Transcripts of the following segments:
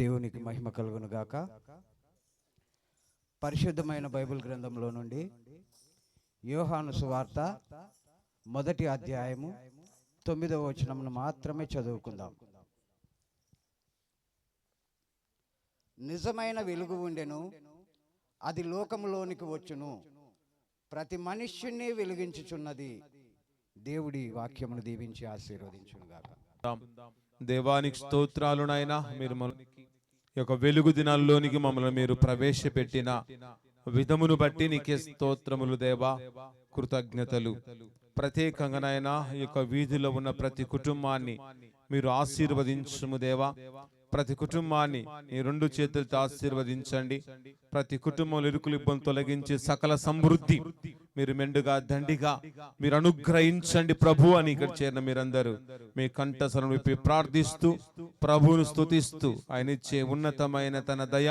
దేవునికి మహిమ కలుగును గాక. పరిశుద్ధమైన బైబిల్ గ్రంథంలో నుండి యోహాను సువార్త 1వ అధ్యాయము 9వ వచనమును మాత్రమే చదువుకుందాం. నిజమైన వెలుగు ఉండెను, అది లోకములోనికి వచ్చును, ప్రతి మనుష్యుని వెలిగించుచున్నది. దేవుడి వాక్యమును దీవించి ఆశీర్వదించును గాక. దేవానికి స్తోత్రాలు నాయనా. మీరు ఈ యొక్క వెలుగు దినాల్లోనికి మమ్మల్ని మీరు ప్రవేశపెట్టిన విధమును బట్టి నీకే స్తోత్రములు దేవా, కృతజ్ఞతలు. ప్రత్యేకంగా నాయనా ఈ యొక్క వీధిలో ఉన్న ప్రతి కుటుంబాన్ని మీరు ఆశీర్వదించుము దేవా. ప్రతి కుటుంబాన్ని ఈ 2 చేతులతో ఆశీర్వదించండి. ప్రతి కుటుంబంలో ఇరుకులు ఇబ్బంది తొలగించి సకల సమృద్ధి మీరు మెండుగా దండిగా మీరు అనుగ్రహించండి ప్రభు అని ఇక్కడ చేరిన మీరందరూ మీ కంఠస్వరం విప్పి ప్రార్థిస్తూ ప్రభువును స్తుతిస్తూ ఆయన ఇచ్చే ఉన్నతమైన తన దయ,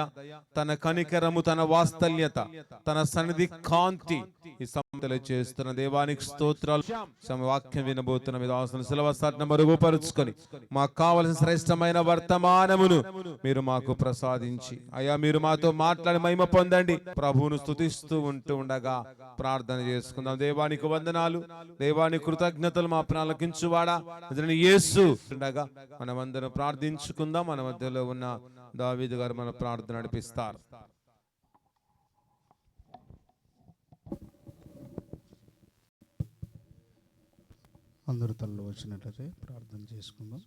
తన కనికరము, తన వాత్సల్యత, తన సన్నిధి కాంతి ఈ సమతలు చేస్తున్న దేవానికి స్తోత్రాలు. వాక్యం వినబోతున్న మీద ఆసన సిలవసాట్న మరుగుపరుచుకొని మాకు కావలసిన శ్రేష్టమైన వర్తమానమును మీరు మాకు ప్రసాదించి అయ్యా మీరు మాతో మాట్లాడి మహిమ పొందండి. ప్రభువును స్తుతిస్తూ ఉంటూ ఉండగా ప్రార్థన చేసుకుందాం. దేవానికి వందనాలు, దేవానికి కృతజ్ఞతలు. మా ప్రాలకించువాడా యేసు ఉండగా మనమందరం ప్రార్థించుకుందాం. మన మధ్యలో ఉన్న దావీదు గారు మన ప్రార్థన నడిపిస్తారు. అందరూ తల్లు వచ్చినట్లయితే ప్రార్థన చేసుకుందాం.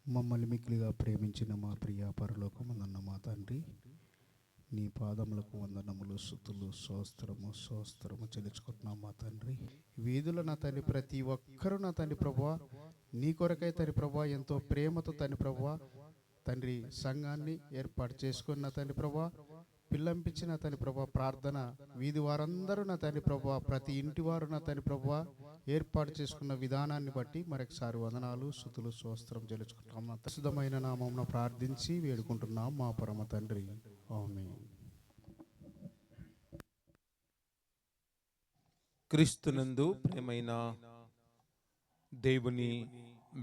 మమ్మల్ని మిక్కిలిగా ప్రేమించిన మా ప్రియ పరలోకమందున్న మా తండ్రి, నీ పాదములకు వందనములు, స్తుతులు, స్తోత్రము చెల్లించుకుంటున్నాం మా తండ్రి. వీధుల నా తండ్రి ప్రతి ఒక్కరూ నా తండ్రి ప్రభువా నీ కొరకై తండ్రి ప్రభువా ఎంతో ప్రేమతో తండ్రి ప్రభువా తండ్రి సంఘాన్ని ఏర్పాటు చేసుకున్న తండ్రి ప్రభువా పిల్లంపించిన తండ్రి ప్రభువా ప్రార్థన వీధి వారందరూ నా తండ్రి ప్రభువా ప్రతి ఇంటి వారు నా తండ్రి ప్రభువా ఏర్పాటు చేసుకున్న విధానాన్ని బట్టి మరొకసారి వందనాలు, స్తుతులు, స్తోత్రం చెల్లించుకుంటాం. ప్రసిద్ధమైన నామమున ప్రార్థించి వేడుకుంటున్నాం మా పరమ తండ్రి, ఆమేన్. క్రీస్తునందు ప్రియమైన దేవుని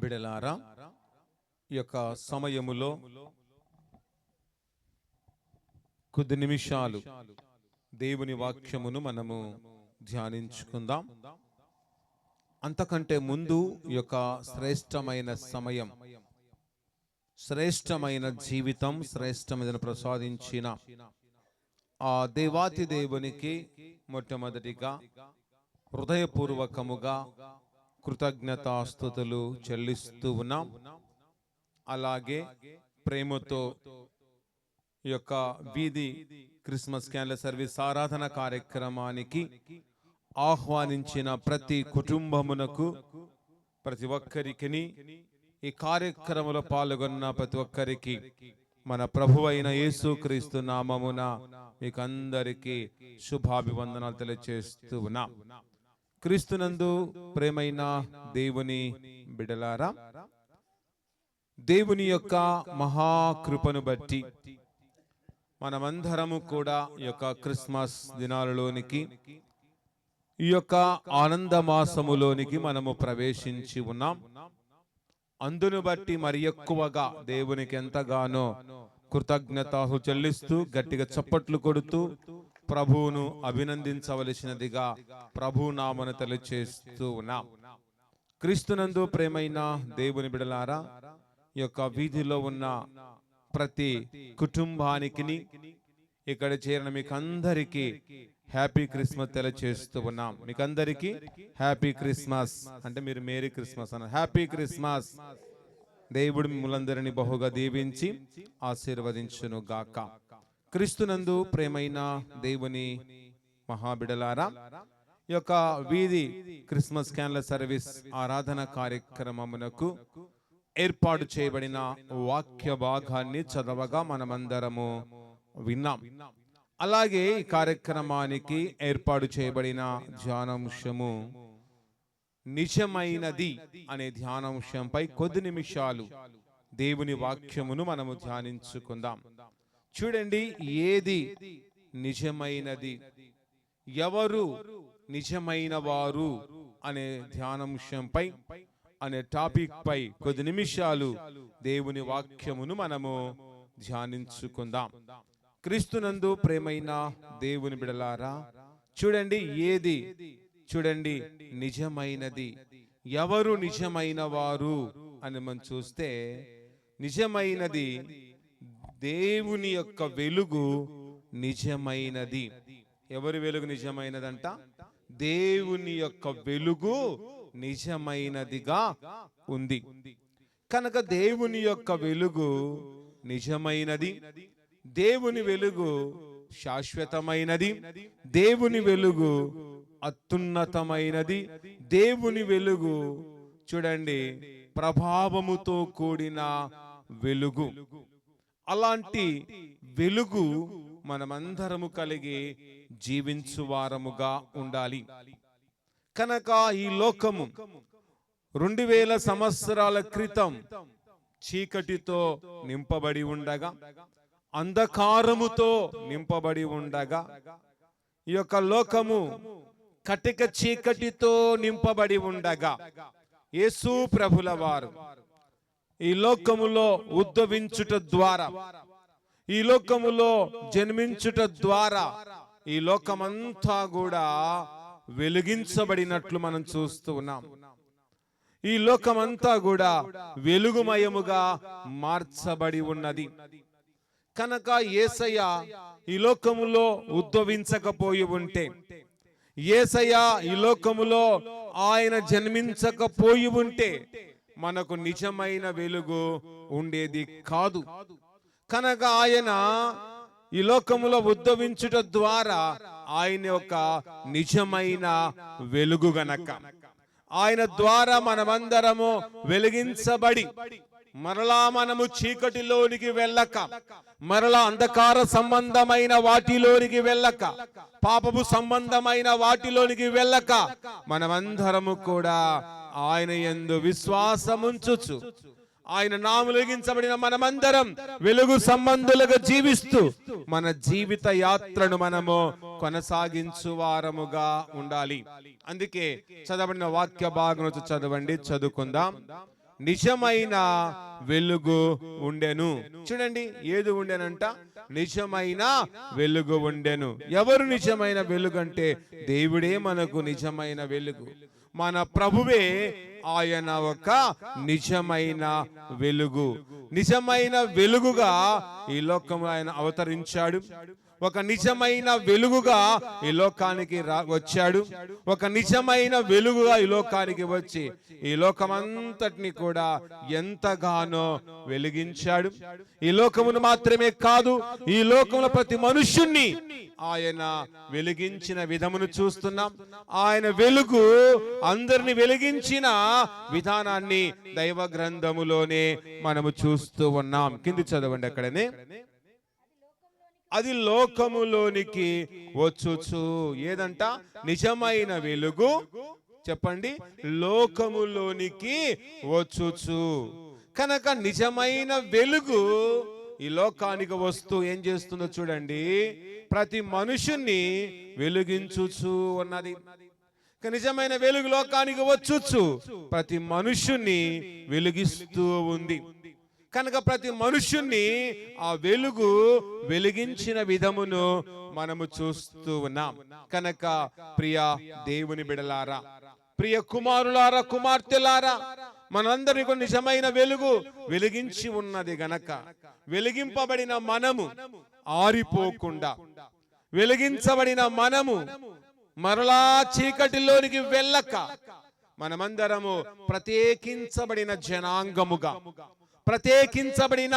బిడలారా, ఈ యొక్క సమయములో కొద్ది నిమిషాలు దేవుని వాక్యమును మనము ధ్యానించుకుందాం. అంతకంటే ముందు ఈ యొక్క శ్రేష్టమైన సమయం, శ్రేష్టమైన జీవితం, శ్రేష్టమైన ప్రసాదించిన ఆ దేవాతి దేవునికి మొట్టమొదటిగా హృదయపూర్వకముగా కృతజ్ఞతాస్తుతులు చెల్లిస్తూ ఉన్నాం. అలాగే ప్రేమతో ఈ యొక్క వీధి క్రిస్మస్ క్యాండిల్ సర్వీస్ ఆరాధన కార్యక్రమానికి ఆహ్వానించిన ప్రతి కుటుంబమునకు, ప్రతి ఒక్కరికి, ఈ కార్యక్రమంలో పాల్గొన్న ప్రతి ఒక్కరికి మన ప్రభువైన యేసుక్రీస్తు నామమున మీకు అందరికీ శుభాభివందనాలు తెలియజేస్తూ ఉన్నాం. క్రీస్తునందు ప్రేమైన దేవుని బిడలారా, దేవుని యొక్క మహాకృపను బట్టి మనమందరము కూడా ఈ యొక్క క్రిస్మస్ దినాలలోనికి, ఈ యొక్క ఆనంద మాసములోనికి మనము ప్రవేశించి ఉన్నాం. అందును బట్టి మరి ఎక్కువగా దేవునికి ఎంతగానో కృతజ్ఞతలు చెల్లిస్తూ గట్టిగా చప్పట్లు కొడుతూ ప్రభువును అభినందించవలసినదిగా ప్రభు నామమున తెలియజేస్తూ ఉన్నాం. క్రీస్తునందు ప్రేమైన దేవుని బిడలారా, ఈ యొక్క వీధిలో ఉన్న ప్రతి కుటుంబానికి, ఇక్కడ చేరిన మీకు అందరికీ హ్యాపీ క్రిస్మస్ తెలియజేస్తూ ఉన్నాం. మీకు అందరికీ హ్యాపీ క్రిస్మస్ అంటే మీరు మేరీ క్రిస్మస్ అన్న హ్యాపీ క్రిస్మస్. దేవుడు మిమ్మల్ందరినీ బహుగా దీవించి ఆశీర్వదించును గాక. క్రీస్తునందు ప్రేమైన దేవుని మహాబిడలారా, ఈ యొక్క వీధి క్రిస్మస్ క్యాండిల్ సర్వీస్ ఆరాధన కార్యక్రమమునకు ఏర్పాటు చేయబడిన వాక్య భాగాన్ని చదవగా మనమందరము విన్నాం. అలాగే ఈ కార్యక్రమానికి ఏర్పాటు చేయబడిన ధ్యానాంశము నిజమైనది అనే ధ్యానాంశంపై కొద్ది నిమిషాలు దేవుని వాక్యమును మనము ధ్యానించుకుందాం. చూడండి, ఏది నిజమైనది, ఎవరు నిజమైన వారు అనే ధ్యానాంశంపై అనే టాపిక్ పై కొద్ది నిమిషాలు దేవుని వాక్యమును మనము ధ్యానించుకుందాం. క్రీస్తునందు ప్రేమైన దేవుని బిడలారా, చూడండి చూడండి నిజమైనది. ఎవరు నిజమైన వారు అని మనం చూస్తే, నిజమైనది దేవుని యొక్క వెలుగు నిజమైనది. ఎవరి వెలుగు నిజమైనదంట? దేవుని యొక్క వెలుగు నిజమైనదిగా ఉంది. కనుక దేవుని యొక్క వెలుగు నిజమైనది, దేవుని వెలుగు శాశ్వతమైనది, దేవుని వెలుగు అత్యున్నతమైనది, దేవుని వెలుగు చూడండి ప్రభావముతో కూడిన వెలుగు. అలాంటి వెలుగు మనమందరము కలిగి జీవించువారముగా ఉండాలి. కనుక ఈ లోకము 2000 సంవత్సరాల క్రితం చీకటితో నింపబడి ఉండగా, అంధకారముతో నింపబడి ఉండగా, ఈ యొక్క లోకము కటిక చీకటితో నింపబడి ఉండగా, యేసు ప్రభుల వారు ఈ లోకములో ఉద్భవించుట ద్వారా, ఈ లోకములో జన్మించుట ద్వారా ఈ లోకమంతా కూడా వెలిగించబడినట్లు మనం చూస్తూ ఉన్నాం. ఈ లోకమంతా కూడా వెలుగుమయముగా మార్చబడి ఉన్నది. కనుక యేసయ్య ఈ లోకములో ఉద్భవించకపోయి ఉంటే, యేసయ్య ఈ లోకములో ఆయన జన్మించకపోయి ఉంటే మనకు నిజమైన వెలుగు ఉండేది కాదు. కనుక ఆయన ఈ లోకములో ఉద్భవించుట ద్వారా ఆయన యొక్క నిజమైన వెలుగు గనక, ఆయన ద్వారా మనమందరము వెలిగించబడి మరలా మనము చీకటిలోనికి వెళ్ళక, మరలా అంధకార సంబంధమైన వాటిలోనికి వెళ్ళక, పాపపు సంబంధమైన వాటిలోనికి వెళ్ళక, మనమందరము కూడా ఆయన యందు విశ్వాసముంచుచు, ఆయన నామములో వెలిగించబడిన మనమందరం వెలుగు సంబంధులుగా జీవిస్తూ మన జీవిత యాత్రను మనము కొనసాగించు వారముగా ఉండాలి. అందుకే చదవబడిన వాక్య భాగం చదవండి, చదువుకుందాం. నిజమైన వెలుగు ఉండెను. చూడండి, ఏది ఉండెనంట? నిజమైన వెలుగు ఉండెను. ఎవరు నిజమైన వెలుగు అంటే దేవుడే మనకు నిజమైన వెలుగు. మన ప్రభువే ఆయన ఒక నిజమైన వెలుగు. నిజమైన వెలుగుగా ఈ లోకంలో ఆయన అవతరించాడు. ఒక నిజమైన వెలుగుగా ఈ లోకానికి వచ్చాడు. ఒక నిజమైన వెలుగుగా ఈ లోకానికి వచ్చి ఈ లోకమంతటిని కూడా ఎంతగానో వెలిగించాడు. ఈ లోకమును మాత్రమే కాదు, ఈ లోకంలో ప్రతి మనుష్యుణ్ణి ఆయన వెలిగించిన విధమును చూస్తున్నాం. ఆయన వెలుగు అందరిని వెలిగించిన విధానాన్ని దైవ గ్రంథములోనే మనము చూస్తూ ఉన్నాం. కింది చదవండి అక్కడనే. అది లోకములోనికి వచ్చుచు. ఏదంట? నిజమైన వెలుగు. చెప్పండి, లోకములోనికి వచ్చుచు. కనుక నిజమైన వెలుగు ఈ లోకానికి వస్తూ ఏం చేస్తుందో చూడండి, ప్రతి మనుషుణ్ణి వెలిగించుచు ఉన్నది. నిజమైన వెలుగు లోకానికి వచ్చుచు ప్రతి మనుషుణ్ణి వెలిగిస్తూ ఉంది. కనుక ప్రతి మనుష్యుణ్ణి ఆ వెలుగు వెలిగించిన విధమును మనము చూస్తూ ఉన్నాం. కనుక ప్రియ దేవుని బిడలారా, ప్రియ కుమారులారా, కుమార్తెలారా, మనందరికీ నిజమైన వెలుగు వెలిగించి ఉన్నది గనక వెలిగింపబడిన మనము ఆరిపోకుండా, వెలిగించబడిన మనము మరలా చీకటిలోనికి వెళ్ళక, మనమందరము ప్రత్యేకించబడిన జనాంగముగా, ప్రత్యేకించబడిన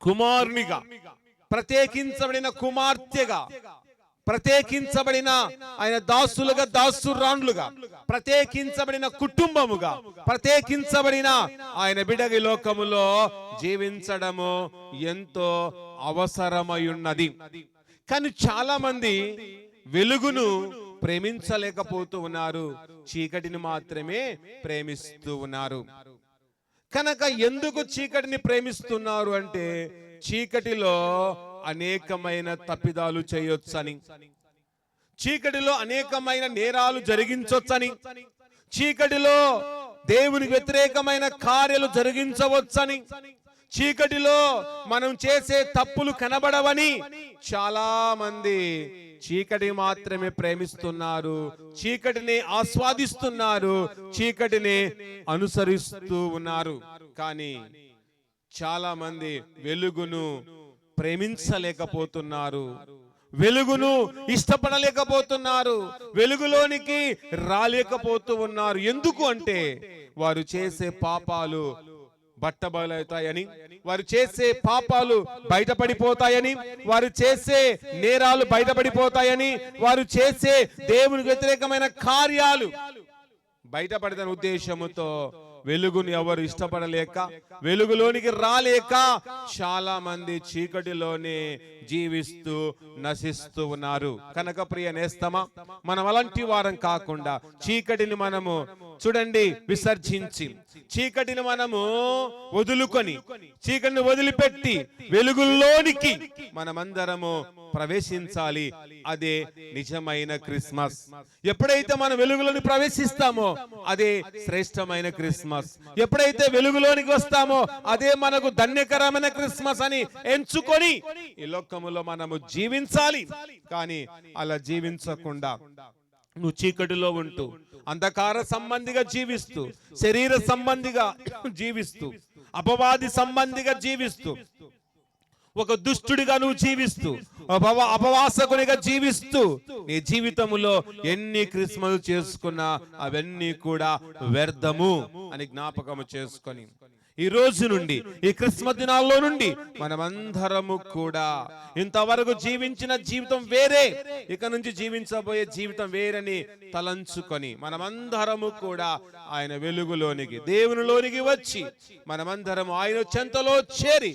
కుమారునిగా, ప్రత్యేకించబడిన కుమార్తెగా, ప్రత్యేకించబడిన ఆయన దాసులుగా, దాసురాండ్లుగా, ప్రత్యేకించబడిన కుటుంబముగా, ప్రత్యేకించబడిన ఆయన బిడగి లోకములో జీవించడము ఎంతో అవసరమయున్నది. కానీ చాలా మంది వెలుగును ప్రేమించలేకపోతూ ఉన్నారు, చీకటిని మాత్రమే ప్రేమిస్తూ ఉన్నారు. కనుక ఎందుకు చీకటిని ప్రేమిస్తున్నారు అంటే, చీకటిలో అనేకమైన తప్పిదాలు చేయొచ్చని, చీకటిలో అనేకమైన నేరాలు జరిగించొచ్చని, చీకటిలో దేవునికి వ్యతిరేకమైన కార్యాలు జరిగించవచ్చని, చీకటిలో మనం చేసే తప్పులు కనబడవని చాలా మంది చీకటి మాత్రమే ప్రేమిస్తున్నారు, చీకటిని ఆస్వాదిస్తున్నారు, చీకటిని అనుసరిస్తూ ఉన్నారు. కానీ చాలా మంది వెలుగును ప్రేమించలేకపోతున్నారు, వెలుగును ఇష్టపడలేకపోతున్నారు, వెలుగులోనికి రాలేకపోతూ ఉన్నారు. ఎందుకు అంటే వారు చేసే పాపాలు బట్టబయలవుతాయని, వారు చేసే పాపాలు బయటపడిపోతాయని, వారు చేసే నేరాలు బయటపడిపోతాయని, వారు చేసే దేవునికి వ్యతిరేకమైన కార్యాలు బయటపడదని ఉద్దేశముతో వెలుగును ఎవరు ఇష్టపడలేక, వెలుగులోనికి రాలేక చాలా మంది చీకటిలోనే జీవిస్తూ నశిస్తూ ఉన్నారు. కనుక ప్రియ నేస్తమా, మనం అలాంటి వారం కాకుండా చీకటిని మనము చూడండి విసర్జించి, చీకటిని మనము వదులుకొని, చీకటిని వదిలిపెట్టి వెలుగులోనికి మనమందరము ప్రవేశించాలి. అదే నిజమైన క్రిస్మస్. ఎప్పుడైతే మనం వెలుగులోని ప్రవేశిస్తామో అదే శ్రేష్టమైన క్రిస్మస్. ఎప్పుడైతే వెలుగులోనికి వస్తామో అదే మనకు ధన్యకరమైన క్రిస్మస్ అని ఎంచుకొని ఈ లోకములో మనము జీవించాలి. కానీ అలా జీవించకుండా నువ్వు చీకటిలో ఉంటూ, అంధకార సంబంధిగా జీవిస్తూ, శరీర సంబంధిగా జీవిస్తూ, అపవాది సంబంధిగా జీవిస్తూ, ఒక దుష్టుడిగా నువ్వు జీవిస్తూ, అపవాసకునిగా జీవిస్తూ నీ జీవితంలో ఎన్ని క్రిస్మస్ చేసుకున్నా అవన్నీ కూడా వ్యర్థము అని జ్ఞాపకము చేసుకొని ఈ రోజు నుండి, ఈ క్రిస్మస్ దినాల్లో నుండి మనమందరము కూడా ఇంతవరకు జీవించిన జీవితం వేరే, ఇక నుంచి జీవించబోయే జీవితం వేరని తలంచుకొని మనమందరము కూడా ఆయన వెలుగులోనికి, దేవునిలోనికి వచ్చి మనమందరము ఆయన చెంతలో చేరి,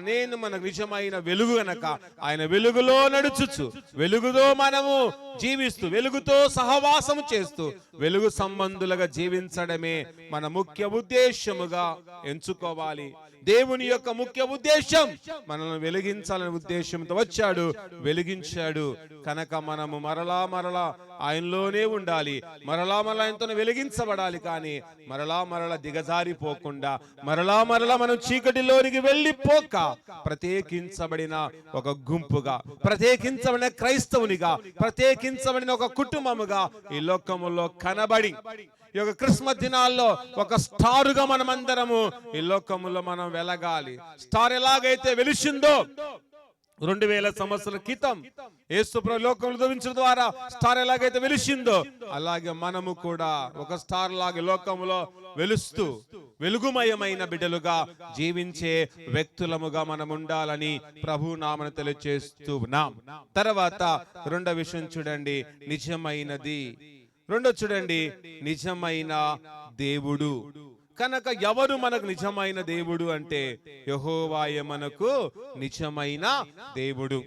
నేను మన నిజమైన వెలుగు గనక ఆయన వెలుగులో నడుచుచు, వెలుగుతో మనము జీవిస్తూ, వెలుగుతో సహవాసము చేస్తూ, వెలుగు సంబంధులుగా జీవించడమే మన ముఖ్య ఉద్దేశముగా ఎంచుకోవాలి. దేవుని యొక్క ముఖ్య ఉద్దేశం మనల్ని వెలిగించాలనే ఉద్దేశంతో వచ్చాడు, వెలిగించాడు. కనుక మనము మరలా మరలా ఆయనలోనే ఉండాలి, మరలా మరలా ఆయనతో వెలిగించబడాలి. కానీ మరలా దిగజారిపోకుండా, మరలా మనం చీకటిలోనికి వెళ్ళిపోక ప్రత్యేకించబడిన ఒక గుంపుగా, ప్రత్యేకించబడిన క్రైస్తవునిగా, ప్రత్యేకించబడిన ఒక కుటుంబముగా ఈ లోకములో కనబడి, ఈ యొక్క క్రిస్మస్ దినాల్లో ఒక స్టారుగా మనమందరము ఈ లోకములో మనం వెలగాలి. స్టార్ ఎలాగైతే వెలిసిందో 2000 సంవత్సరాల క్రితం యేసుప్రభు లోకంలో ఉదయించడం ద్వారా స్టార్ ఎలాగైతే వెలిసిందో అలాగే మనము కూడా ఒక స్టార్ లాగా లోకములో వెలుస్తూ వెలుగుమయమైన బిడ్డలుగా జీవించే వ్యక్తులముగా మనం ఉండాలని ప్రభు నామమున తెలియజేస్తున్నాం. తర్వాత రెండో విషయం చూడండి, నిజమైనది. రెండో చూడండి, నిజమైన దేవుడు. కనుక ఎవరు మనకు నిజమైన దేవుడు అంటే యెహోవాయే మనకు నిజమైన దేవుడు.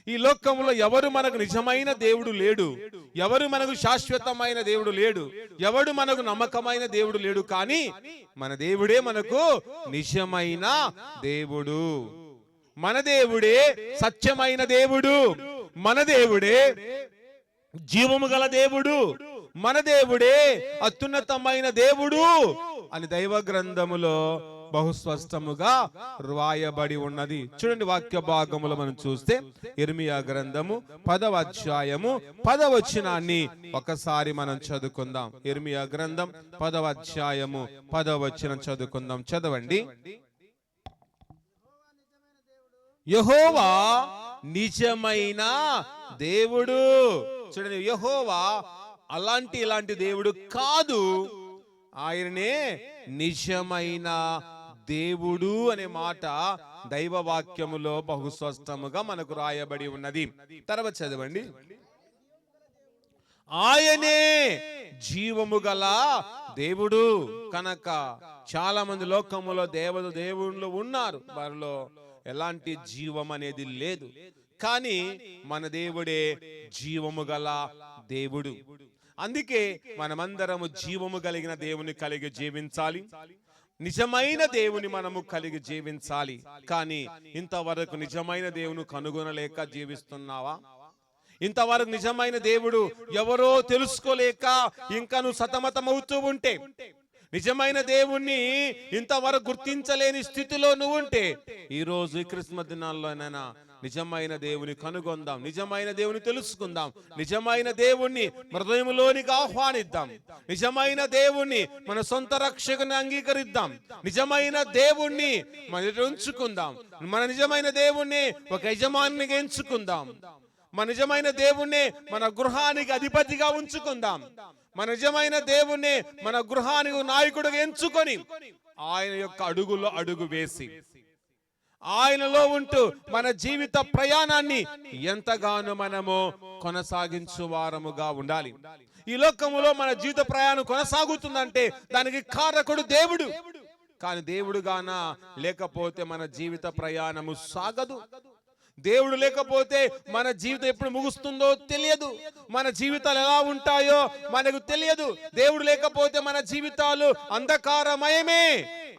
ఈ లోకంలో ఎవరు మనకు నిజమైన దేవుడు లేడు, ఎవరు మనకు శాశ్వతమైన దేవుడు లేడు, ఎవడు మనకు నమ్మకమైన దేవుడు లేడు. కానీ మన దేవుడే మనకు నిజమైన దేవుడు. మన దేవుడే సత్యమైన దేవుడు, మన దేవుడే జీవము గల దేవుడు, మన దేవుడే అత్యున్నతమైన దేవుడు అని దైవ గ్రంథములో బహుస్పష్టముగా రాయబడి ఉన్నది. చూడండి, వాక్య భాగములో మనం చూస్తే ఇర్మియా గ్రంథము 10వ అధ్యాయము 10వ వచనాన్ని ఒకసారి మనం చదువుకుందాం. ఇర్మియా గ్రంథం 10వ అధ్యాయము 10వ వచనం చదువుకుందాం. చదవండి. యెహోవా నిజమైన దేవుడు. చూడండి, యెహోవా ఇలాంటి దేవుడు కాదు, ఆయననే నిజమైన దేవుడు అనే మాట దైవ వాక్యములో బహుస్పష్టముగా మనకు రాయబడి ఉన్నది. తర్వాత చదవండి. ఆయనే జీవము గల దేవుడు. కనుక చాలా మంది లోకములో దేవుళ్ళు ఉన్నారు, వారిలో ఎలాంటి జీవం అనేది లేదు. కానీ మన దేవుడే జీవము గల దేవుడు. అందుకే మనమందరము జీవము కలిగిన దేవుని కలిగి జీవించాలి, నిజమైన దేవుని మనము కలిగి జీవించాలి. కానీ ఇంతవరకు నిజమైన దేవుని కనుగొనలేక జీవిస్తున్నావా? ఇంతవరకు నిజమైన దేవుడు ఎవరో తెలుసుకోలేక ఇంకా నువ్వు సతమతమవుతూ ఉంటే, నిజమైన దేవుణ్ణి ఇంతవరకు గుర్తించలేని స్థితిలో నువ్వు ఉంటే ఈ రోజు ఈ క్రిస్మస్ దినాల్లోనైనా నిజమైన దేవుని కనుగొందాం, నిజమైన దేవుని తెలుసుకుందాం, నిజమైన దేవుణ్ణి హృదయంలోనికి ఆహ్వానిద్దాం, నిజమైన దేవుణ్ణి మన సొంత రక్షకుని అంగీకరిద్దాం, నిజమైన దేవుణ్ణి మన ఉంచుకుందాం, మన నిజమైన దేవుణ్ణి ఒక యజమానిగా ఎంచుకుందాం, మన నిజమైన దేవుణ్ణి మన గృహానికి అధిపతిగా ఉంచుకుందాం, మన నిజమైన దేవుణ్ణి మన గృహానికి నాయకుడిగా ఎంచుకొని ఆయన యొక్క అడుగులో అడుగు వేసి ఆయనలో ఉంటూ మన జీవిత ప్రయాణాన్ని ఎంతగానో మనము కొనసాగించు వారముగా ఉండాలి. ఈ లోకములో మన జీవిత ప్రయాణం కొనసాగుతుందంటే దానికి కారకుడు దేవుడు. కానీ దేవుడు గాన లేకపోతే మన జీవిత ప్రయాణము సాగదు. దేవుడు లేకపోతే మన జీవితం ఎప్పుడు ముగుస్తుందో తెలియదు, మన జీవితాలు ఎలా ఉంటాయో మనకు తెలియదు. దేవుడు లేకపోతే మన జీవితాలు అంధకారమయమే.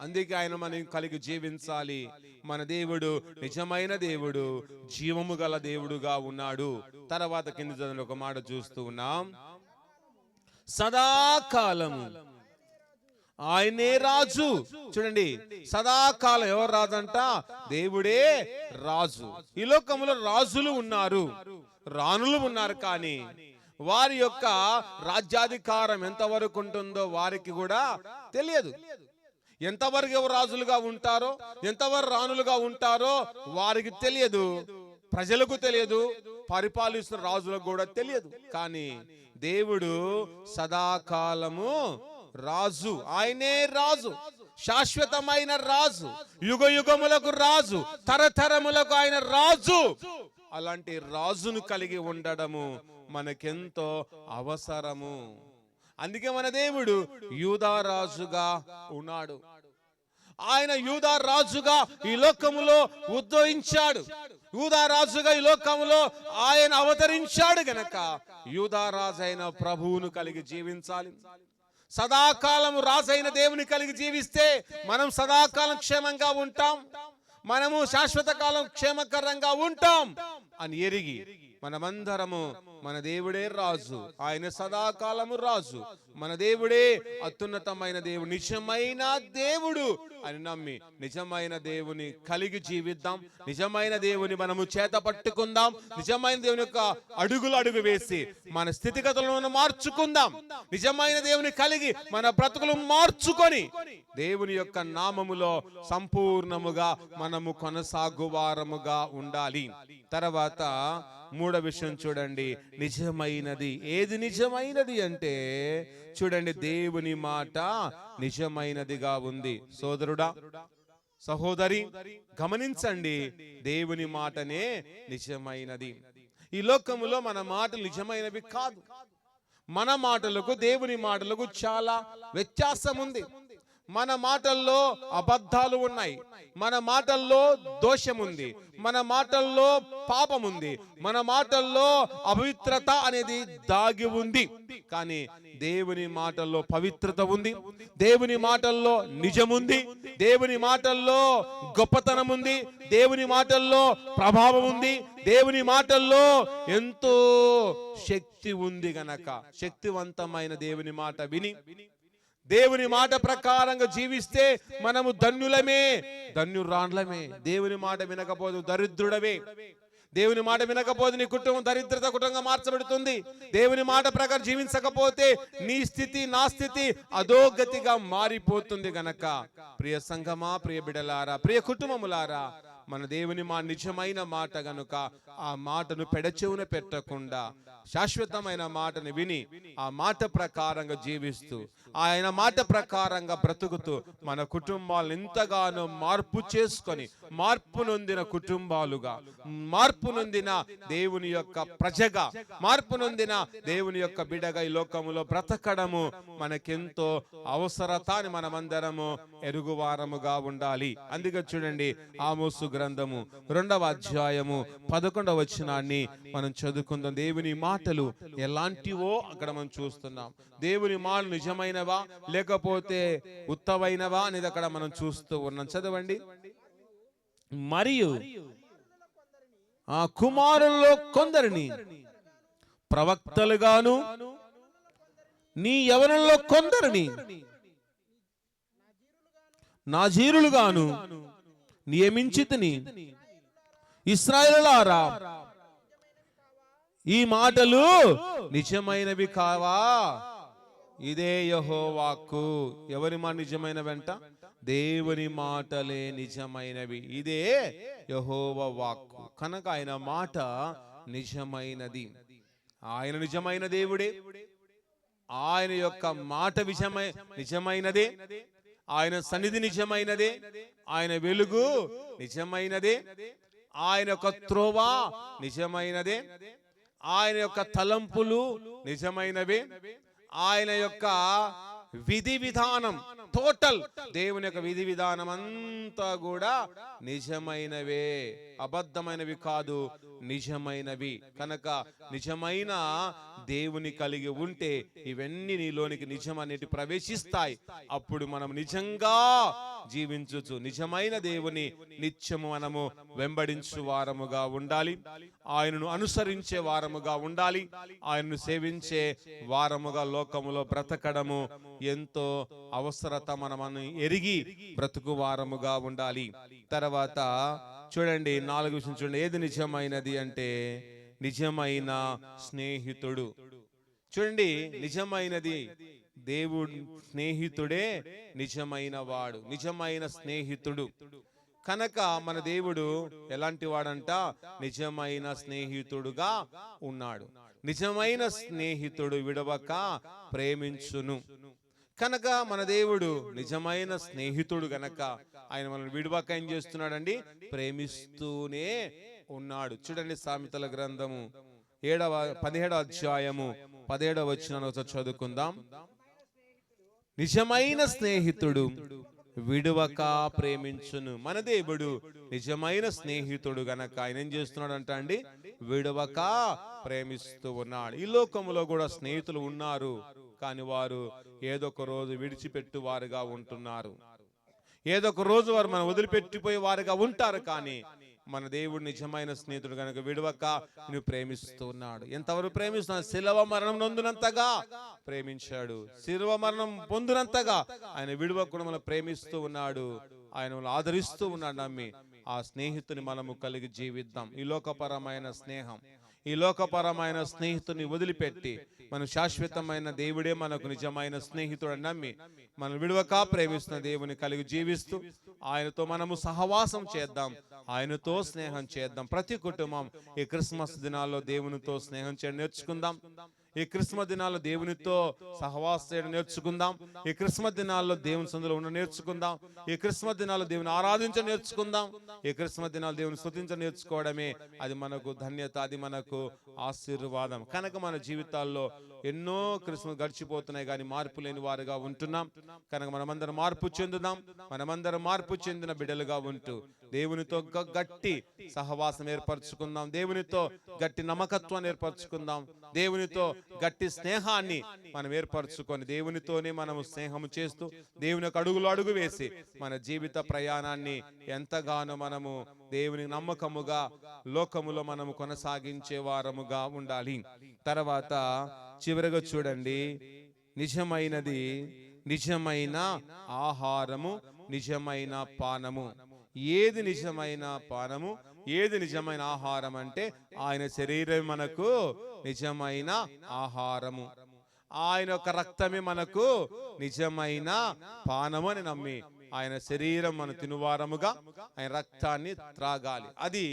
అందుకే ఆయన మనం కలిగి జీవించాలి. మన దేవుడు నిజమైన దేవుడు, జీవము గల దేవుడుగా ఉన్నాడు. తర్వాత కింద ఒక మాట చూస్తూ ఉన్నాం, సదాకాలము ఆయనే రాజు. చూడండి, సదాకాలం ఎవరు రాజు అంట? దేవుడే రాజు. ఈ లోకంలో రాజులు ఉన్నారు, రాణులు ఉన్నారు, కానీ వారి యొక్క రాజ్యాధికారం ఎంతవరకు ఉంటుందో వారికి కూడా తెలియదు. ఎంతవరకు ఎవరు రాజులుగా ఉంటారో, ఎంతవరకు రాణులుగా ఉంటారో వారికి తెలియదు, ప్రజలకు తెలియదు, పరిపాలిస్తున్న రాజులకు కూడా తెలియదు. కానీ దేవుడు సదాకాలము రాజు, ఆయనే రాజు, శాశ్వతమైన రాజు, యుగ యుగములకు రాజు, తరతరములకు ఆయన రాజు. అలాంటి రాజును కలిగి ఉండడము మనకెంతో అవసరము. అందుకే మన దేవుడు యూదా రాజుగా ఉన్నాడు. ఆయన యూదా రాజుగా ఈ లోకములో ఉద్భవించాడు. యూదా రాజుగా ఈ లోకములో ఆయన అవతరించాడు గనక యూదా రాజు అయిన ప్రభువును కలిగి జీవించాలి. సదాకాలం రాజైన దేవుని కలిగి జీవిస్తే మనం సదాకాలం క్షేమంగా ఉంటాం, మనము శాశ్వత కాలం క్షేమకరంగా ఉంటాం అని ఎరిగి మనమందరము మన దేవుడే రాజు, ఆయన సదాకాలము రాజు, మన దేవుడే అత్యున్నతమైన దేవుడు, నిజమైన దేవుడు అని నమ్మి నిజమైన దేవుని కలిగి జీవిద్దాం. నిజమైన దేవుని మనము చేత పట్టుకుందాం. నిజమైన దేవుని యొక్క అడుగులు అడుగు వేసి మన స్థితిగతులను మార్చుకుందాం. నిజమైన దేవుని కలిగి మన బ్రతుకులు మార్చుకొని దేవుని యొక్క నామములో సంపూర్ణముగా మనము కొనసాగువారముగా ఉండాలి. తర్వాత మూడో విషయం చూడండి, నిజమైనది. ఏది నిజమైనది అంటే చూడండి, దేవుని మాట నిజమైనదిగా ఉంది. సోదరుడా, సహోదరి, గమనించండి, దేవుని మాటనే నిజమైనది. ఈ లోకములో మన మాటలు నిజమైనవి కాదు. మన మాటలకు దేవుని మాటలకు చాలా వ్యత్యాసం ఉంది. మన మాటల్లో అబద్ధాలు ఉన్నాయి, మన మాటల్లో దోషం ఉంది, మన మాటల్లో పాపం ఉంది, మన మాటల్లో అపవిత్రత అనేది దాగి ఉంది. కానీ దేవుని మాటల్లో పవిత్రత ఉంది, దేవుని మాటల్లో నిజముంది, దేవుని మాటల్లో గొప్పతనం ఉంది, దేవుని మాటల్లో ప్రభావం ఉంది, దేవుని మాటల్లో ఎంతో శక్తి ఉంది. గనక శక్తివంతమైన దేవుని మాట విని దేవుని మాట ప్రకారంగా జీవిస్తే మనము ధన్యులమే, ధన్యురాండ్లమే. దేవుని మాట వినకపోతే దరిద్రుడవే. దేవుని మాట వినకపోతే నీ కుటుంబం దరిద్రత కుటుంబంగా మార్చబడుతుంది. దేవుని మాట ప్రకారం జీవించకపోతే నీ స్థితి నా స్థితి అధోగతిగా మారిపోతుంది. గనక ప్రియ సంఘమా, ప్రియ బిడలారా, ప్రియ కుటుంబములారా, మన దేవుని మా నిజమైన మాట గనుక ఆ మాటను పెడచెవున పెట్టకుండా శాశ్వతమైన మాటను విని ఆ మాట ప్రకారంగా జీవిస్తూ ఆయన మాట ప్రకారంగా బ్రతుకుతూ మన కుటుంబాలను ఎంతగానో మార్పు చేసుకొని మార్పు నొందిన కుటుంబాలుగా, మార్పు నొందిన దేవుని యొక్క ప్రజగా, మార్పు నొందిన దేవుని యొక్క బిడగా ఈ లోకములో బ్రతకడము మనకెంతో అవసరత అని మనమందరము ఎరుగువారముగా ఉండాలి. అందుకే చూడండి, ఆమోసు గ్రంథము 2వ అధ్యాయము 11వ వచనాన్ని మనం చదువుకుందాం. దేవుని మాటలు ఎలాంటివో అక్కడ మనం చూస్తున్నాం. దేవుని మాటలు నిజమైనవా లేకపోతే ఉత్తమైనవా అనేది అక్కడ మనం చూస్తూ ఉన్నాం. చదవండి. మరియు ఆ కుమారుల్లో కొందరిని ప్రవక్తలుగాను నీ యవనంలో కొందరిని నాజీరులుగాను నియమించితిని. ఇశ్రాయేలులారా, ఈ మాటలు నిజమైనవి కావా? ఇదే యెహోవాకు. ఎవరి మాట నిజమైనవంట? దేవుని మాటలే నిజమైనవి. ఇదే యెహోవా వాక్కు. కనుక ఆయన మాట నిజమైనది. ఆయన నిజమైన దేవుడే. ఆయన యొక్క మాట నిజమైనదే. ఆయన సన్నిధి నిజమైనదే. ఆయన వెలుగు నిజమైనదే. ఆయన యొక్క త్రోవ నిజమైనదే. ఆయన యొక్క తలంపులు నిజమైనవే. ఆయన యొక్క విధి విధానం, టోటల్ దేవుని యొక్క విధి విధానం అంతా కూడా నిజమైనవే, అబద్ధమైనవి కాదు, నిజమైనవి. కనుక నిజమైన దేవుని కలిగి ఉంటే ఇవన్నీ నీలోనికి నిజం అనేటి ప్రవేశిస్తాయి. అప్పుడు మనం నిజంగా జీవించవచ్చు. నిజమైన దేవుని నిత్యము మనము వెంబడించు వారముగా ఉండాలి. ఆయనను అనుసరించే వారముగా ఉండాలి. ఆయనను సేవించే వారముగా లోకములో బ్రతకడము ఎంతో అవసరత మనమని ఎరిగి బ్రతుకు వారముగా ఉండాలి. తర్వాత చూడండి, 4వ విషయం చూడండి. ఏది నిజమైనది అంటే నిజమైన స్నేహితుడు. చూడండి, నిజమైనది దేవుడు స్నేహితుడే నిజమైన వాడు, నిజమైన స్నేహితుడు. కనుక మన దేవుడు ఎలాంటి వాడంట? నిజమైన స్నేహితుడుగా ఉన్నాడు. నిజమైన స్నేహితుడు విడవక ప్రేమించును. కనుక మన దేవుడు నిజమైన స్నేహితుడు గనక ఆయన మనల్ని విడవక ఏం చేస్తున్నాడండి? ప్రేమిస్తూనే ఉన్నాడు. చూడండి, సామెతల గ్రంథము 17వ అధ్యాయము 17వ వచనాన్ని ఒకసారి చదువుకుందాం. నిజమైన స్నేహితుడు విడువక ప్రేమించును. మన దేవుడు నిజమైన స్నేహితుడు గనక ఆయన ఏం చేస్తున్నాడు అంట అండి? విడువక ప్రేమిస్తూ ఉన్నాడు. ఈ లోకములో కూడా స్నేహితులు ఉన్నారు, కానీ వారు ఏదో ఒక రోజు విడిచిపెట్టు వారుగా ఉంటున్నారు. ఏదో ఒక రోజు వారు మనం వదిలిపెట్టిపోయే వారుగా ఉంటారు. కానీ మన దేవుడు నిజమైన స్నేహితుడు కనుక విడవక నువ్వు ప్రేమిస్తున్నాడు. ఎంతవరకు ప్రేమిస్తున్నాడు? శిలువ మరణం నొందినంతగా ప్రేమించాడు. శిలువ మరణం పొందినంతగా ఆయన విడవకుండా మనం ప్రేమిస్తూ ఉన్నాడు. ఆయన మనల్ని ఆదరిస్తూ ఉన్నాడు. నమ్మి ఆ స్నేహితుని మనము కలిగి జీవిద్దాం. ఈ లోకపరమైన స్నేహం, ఈ లోకపరమైన స్నేహితుని వదిలిపెట్టి మన శాశ్వతమైన దేవుడే మనకు నిజమైన స్నేహితుడు అని నమ్మి మనం విడవక ప్రేమిస్తున్న దేవుని కలిగి జీవిస్తూ ఆయనతో మనము సహవాసం చేద్దాం, ఆయనతో స్నేహం చేద్దాం. ప్రతి కుటుంబం ఈ క్రిస్మస్ దినాల్లో దేవునితో స్నేహం చేయడం నేర్చుకుందాం. ఈ క్రిస్మస్ దినాల్లో దేవునితో సహవాసం చేయడం నేర్చుకుందాం. ఈ క్రిస్మస్ దినాల్లో దేవుని సందులో ఉన్న నేర్చుకుందాం. ఈ క్రిస్మస్ దినాల్లో దేవుని ఆరాధించడం నేర్చుకుందాం. ఈ క్రిస్మస్ దినాల్లో దేవుని స్తుతించడం నేర్చుకోవడమే అది మనకు ధన్యత, అది మనకు ఆశీర్వాదం. కనుక మన జీవితాల్లో ఎన్నో క్రిస్మస్ గడిచిపోతున్నాయి, కానీ మార్పు లేని వారుగా ఉంటున్నాం. కనుక మనమందరం మార్పు చెందుదాం. మనమందరం మార్పు చెందిన బిడ్డలుగా ఉంటూ దేవునితో గట్టి సహవాసం ఏర్పరచుకుందాం. దేవునితో గట్టి నమ్మకత్వాన్ని ఏర్పరచుకుందాం. దేవునితో గట్టి స్నేహాన్ని మనం ఏర్పరచుకొని దేవునితోనే మనము స్నేహం చేస్తూ దేవునికి అడుగులు అడుగు వేసి మన జీవిత ప్రయాణాన్ని ఎంతగానో మనము దేవుని నమ్మకముగా లోకములో మనము కొనసాగించే వారముగా ఉండాలి. తర్వాత చివరిగా చూడండి, నిజమైనది, నిజమైన ఆహారము, నిజమైన పానము. ఏది నిజమైన పానము, ఏది నిజమైన ఆహారం అంటే ఆయన శరీరం మనకు నిజమైన ఆహారము, ఆయన యొక్క రక్తమే మనకు నిజమైన పానము అని నమ్మి ఆయన శరీరం మనం తినువారముగా ఆయన రక్తాన్ని త్రాగాలి. అది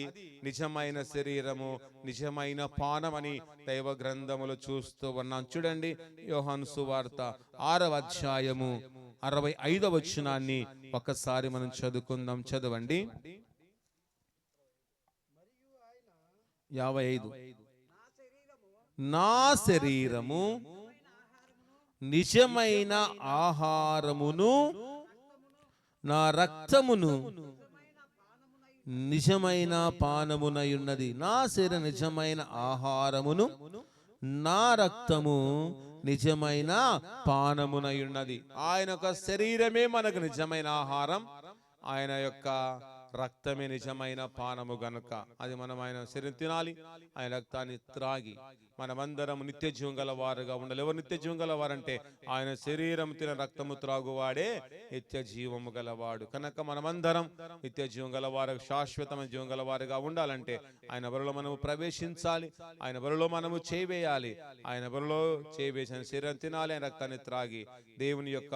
నిజమైన శరీరము, నిజమైన పానం అని దైవ గ్రంథములు చూస్తూ ఉన్నాం. చూడండి, యోహాను సువార్త 6వ అధ్యాయము 65వ వచనాన్ని ఒకసారి మనం చదువుకుందాం. చదవండి. 55. నా శరీరము నిజమైన ఆహారమును, నా రక్తమును నిజమైన పానమునై ఉన్నది. నా శరీరం నిజమైన ఆహారమును, నా రక్తము నిజమైన పానమునై ఉన్నది. ఆయన యొక్క శరీరమే మనకు నిజమైన ఆహారం, ఆయన యొక్క రక్తమే నిజమైన పానము గనుక అది మనం ఆయన శరీరం తినాలి, ఆయన రక్తాన్ని త్రాగి మనమందరం నిత్య జీవం గల వారుగా ఉండాలి. ఎవరు నిత్య జీవం గల వారంటే ఆయన శరీరం తిన రక్తము త్రాగువాడే నిత్య జీవము గలవాడు. కనుక మనమందరం నిత్య జీవం గలవారు, శాశ్వతమైన జీవం గలవారుగా ఉండాలంటే ఆయన బరిలో మనము ప్రవేశించాలి, ఆయన బరిలో మనము చేవేయాలి. ఆయన బరిలో చేవేసిన శరీరం తినాలి, ఆయన రక్తాన్ని త్రాగి దేవుని యొక్క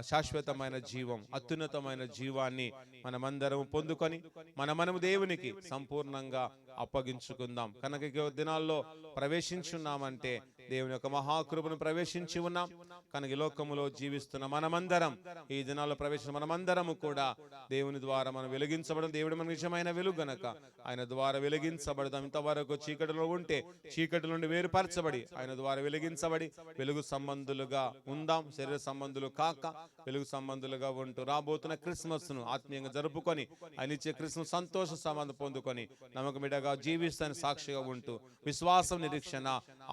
శాశ్వతమైన జీవం, అత్యున్నతమైన జీవాన్ని మనమందరం పొందుకొని మనము దేవునికి సంపూర్ణంగా అప్పగించుకుందాం. కనుక ఈ దినాల్లో ప్రవేశించున్నామంటే దేవుని యొక్క మహాకృపను ప్రవేశించి ఉన్నాం. కనుక ఈ లోకములో జీవిస్తున్న మనమందరం, ఈ దినాల్లో ప్రవేశించిన మనమందరము కూడా దేవుని ద్వారా మనం వెలిగించబడడం. దేవుడు మన నిజమైన వెలుగు గనక ఆయన ద్వారా వెలిగించబడదాం. ఇంతవరకు చీకటిలో ఉంటే చీకటి నుండి వేరుపరచబడి ఆయన ద్వారా వెలిగించబడి వెలుగు సంబంధులుగా ఉందాం. శరీర సంబంధులు కాక వెలుగు సంబంధులుగా ఉంటూ రాబోతున్న క్రిస్మస్ ను ఆత్మీయంగా జరుపుకొని ఆయన ఇచ్చే క్రిస్మస్ సంతోష సంబంధం పొందుకొని నమ్మకమిడగా జీవిస్తాన్ని సాక్షిగా ఉంటూ విశ్వాసం, నిరీక్షణ,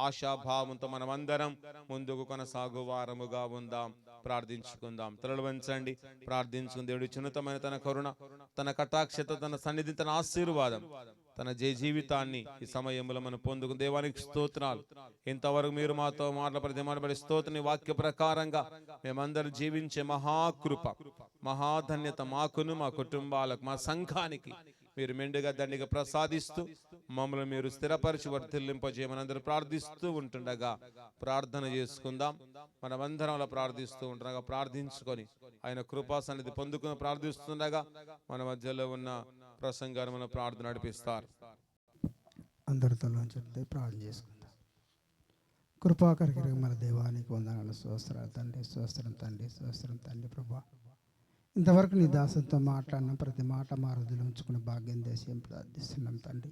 ఆశాభావంతో మనమందరం ముందుకు కొనసాగు వారముగా ఉందాం. ప్రార్థించుకుందాం. తలలు వంచండి, ప్రార్థించుకుని దేవుడి చిన్నతమైన తన కరుణ, తన కటాక్షత, తన సన్నిధి, తన ఆశీర్వాదం, తన జీవితాన్ని ఈ సమయంలో మనం పొందుకుని దేవానికి స్తోత్రాలు. ఇంతవరకు మీరు మాతో మాట్లాడబడి స్తోత్రాన్ని వాక్య ప్రకారంగా మేమందరం జీవించే మహాకృప, మహాధన్యత మాకును, మా కుటుంబాలకు, మా సంఘానికి మీరు మెండుగా దండిగా ప్రసాదిస్తూ మమ్మల్ని మీరు స్థిరపరిచి వర్ధిల్లింపజేయమని అందరూ ప్రార్థిస్తూ ఉంటుండగా ప్రార్థన చేసుకుందాం. మనమందరం అలా ప్రార్థిస్తూ ఉంటుండగా ప్రార్థించుకొని ఆయన కృపా సన్నిధి పొందుకుని ప్రార్థిస్తుండగా మన మధ్యలో ఉన్న ప్రసంగాన్ని మన ప్రార్థన నడిపిస్తారు. అందరితో ప్రార్థన చేసుకుందాం. కృపాకరిగిరి మన దేవానికి వందనాలు, స్తోత్రాలు తండ్రి, స్తోత్రం తండ్రి, స్తోత్రం తండ్రి. ప్రభా, ఇంతవరకు నీ దాసంతో మాట్లాడిన ప్రతి మాట మా హృదయంలో ఉంచుకున్న భాగ్యం దేశం ప్రార్థిస్తున్నాం తండ్రి.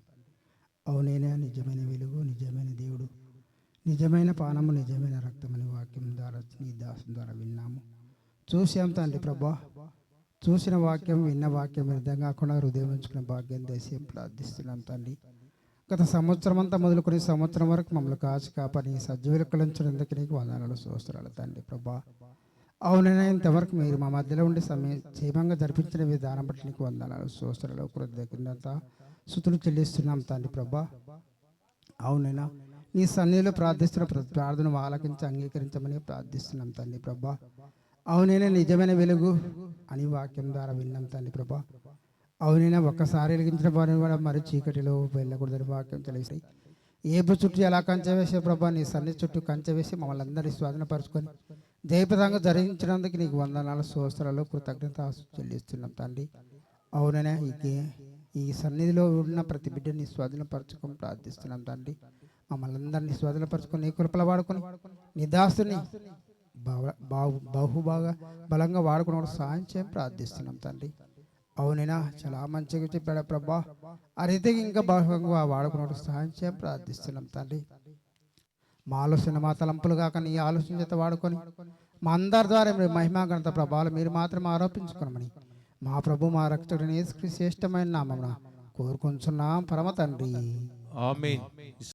అవునేనా నిజమైన వెలుగు, నిజమైన దేవుడు, నిజమైన పానము, నిజమైన రక్తమని వాక్యం ద్వారా నీ దాసం ద్వారా విన్నాము, చూసాం తండ్రి. ప్రభా, చూసిన వాక్యం, విన్న వాక్యం విధంగా కాకుండా హృదయం ఉంచుకున్న భాగ్యం దేశం ప్రార్థిస్తున్నాం తండ్రి. గత సంవత్సరం అంతా మొదలుకొని సంవత్సరం వరకు మమ్మల్ని కాచి కాపాడి సజ్జీవులకలించినందుకు నీకు వందనాలు, స్తోత్రాలు తండ్రి. ప్రభా, అవునైనా ఇంతవరకు మీరు మా మధ్యలో ఉండి క్షేమంగా జరిపించిన విధానం బట్టి నీకు వందనాలు, స్తోత్రాలు, కృతజ్ఞత స్తుతులు చెల్లిస్తున్నాం తండ్రి. ప్రభా, అవునైనా నీ సన్నిధిలో ప్రార్థిస్తున్న ప్రతి ప్రార్థన ఆలకించి అంగీకరించమని ప్రార్థిస్తున్నాం తండ్రి. ప్రభా, అవునైనా నిజమైన వెలుగు అని వాక్యం ద్వారా విన్నాం తండ్రి. ప్రభా, అవునైనా ఒక్కసారి వెలిగించిన వారిని కూడా మరి చీకటిలో వెళ్ళకూడదని వాక్యం తెలిసి ఏబు చుట్టూ ఎలా కంచె వేసే ప్రభా, నీ సన్నిధి చుట్టూ కంచె వేసి మమ్మల్ని అందరినీ స్వాధీనపరుచుకొని జయప్రదంగా ధరించినందుకు నీకు వందనాలు, స్తోత్రాలు, కృతజ్ఞత చెల్లిస్తున్నాం తండ్రి. అవునైనా ఈ సన్నిధిలో ఉన్న ప్రతి బిడ్డని స్వాధీనపరచుకొని ప్రార్థిస్తున్నాం తండ్రి. మమ్మల్ని అందరినీ స్వాధీనపరచుకొని నీ కృపల వాడుకొని నీ దాసుని బహుబాగా బలంగా వాడుకున్న సహాయం చేయం ప్రార్థిస్తున్నాం తండ్రి. అవునైనా చాలా మంచిగా చెప్పాడు ప్రభా, ఆ రీతికి ఇంకా బహుగా వాడుకున్న సహాయం చేయం ప్రార్థిస్తున్నాం తండ్రి. మా ఆలోచన, మా తలంపులు కాక నీ ఆలోచన చేత వాడుకొని మా అందరి ద్వారా మీరు మహిమా ఘనత ప్రభావాలు మీరు మాత్రం ఆరోపించుకోమని మా ప్రభు, మా రక్షకుడిని యేసుక్రీస్తు శ్రేష్టమైన నామమున కోరుకుంటున్నాం పరమ తండ్రి. ఆమేన్.